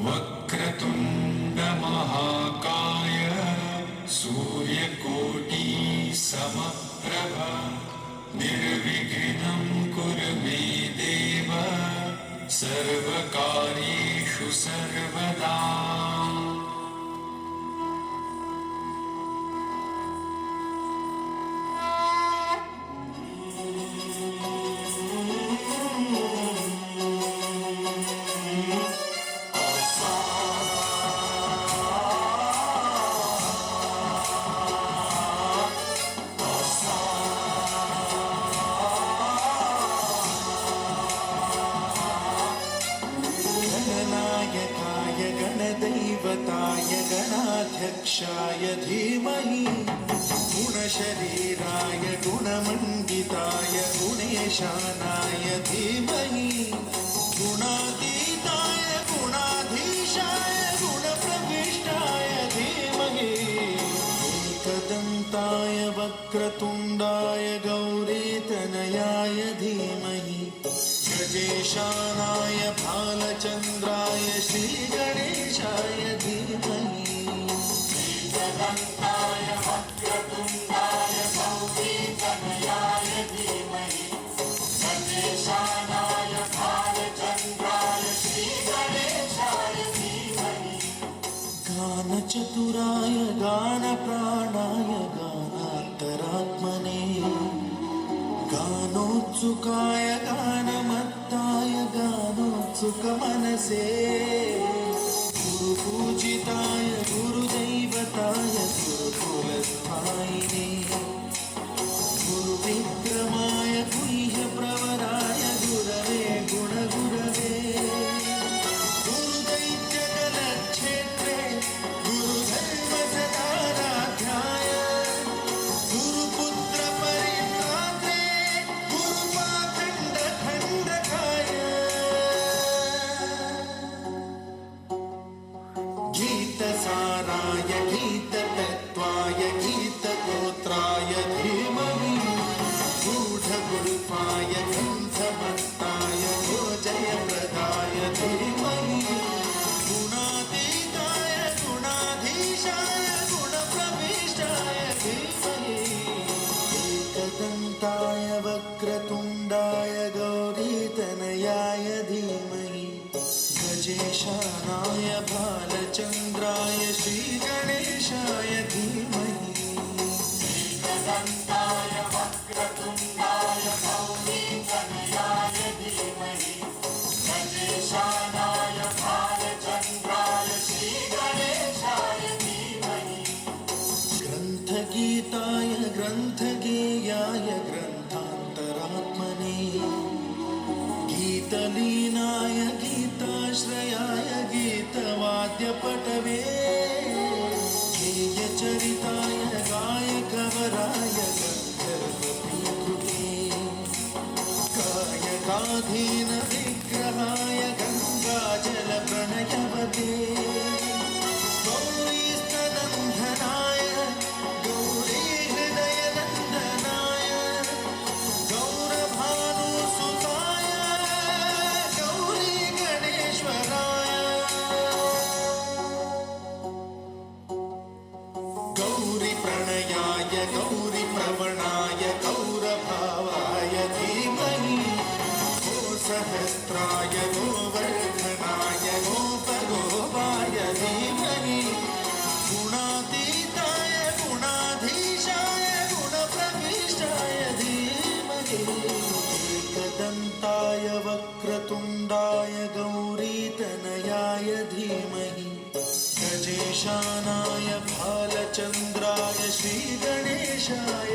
वक्रतुण्ड महाकाय सूर्यकोटि समप्रभ निर्विघ्नं कुरु मे देव सर्वकार्येषु सर्वदा। गणदैवताय गणाध्यक्षाय धीमहि गुणशरीराय गुणमण्डिताय गुणेशानाय धीमहि गुणातीताय गुणाधीशाय गुणप्रविष्टाय धीमहि एकदन्ताय वक्रतुण्डाय गौरीतनयाय धीमहि गजेशानाय भालचन्द्राय श्रीगणेशाय धीमहि एकदन्ताय वक्रतुण्डाय गौरीतनयाय धीमहि गजेशानाय भालचन्द्राय श्रीगणेशाय धीमहि गानचतुराय गानप्राणाय गानान्तरात्मने गानोत्सुकाय गानमत्ताय गानोत्सुकमनसे गुरुपूजिताय गुरुदैवताय गुरुकुलस्थायिने गुरुविक्रमाय गुह्यप्रवराय गुरवे गुणगुरवे गुरुदैत्यगणक्षेत्रे गुरुधर्मसदाराध्याय गीतसाराय गीततत्त्वाय गीतगोत्राय धीमहि गूढगुल्फाय ग्रन्थमत्ताय गोजयप्रदाय धीमहि गुणातीताय गुणाधीशाय गुणप्रविष्टाय धीमहि एकदन्ताय वक्रतुण्डाय गौरीतनयाय धीमहि गजेशानाय भालचन्द्राय श्रीगणेशाय धीमहि एकदन्ताय वक्रतुण्डाय गौरीतनयाय धीमहि गजेशानाय भालचन्द्राय श्रीगणेशाय धीमहि ग्रन्थगीताय ग्रन्थगेयाय ग्रन्थान्तरात्मने गीतलीनाय गीताश्रयाय गीतवाद्यपटवे गेयचरिताय गायकवराय गन्धर्वप्रियकृते गायकाधीन विग्रहाय गङ्गाजलप्रणयवते गौरीस्तनन्दनाय गौरीहृदयनन्दनाय गौरभानुसुताय गौरीप्रणयाय गौरीप्रवणाय गौरभावाय धीमहि गोसहस्राय गोवर्धनाय गोपगोपाय धीमहि गुणातीताय गुणाधीशाय गुणप्रविष्टाय धीमहि एकदन्ताय वक्रतुण्डाय गौरीतनयाय धीमहि गजेशानाय भालचन्द्राय श्रीगणेशाय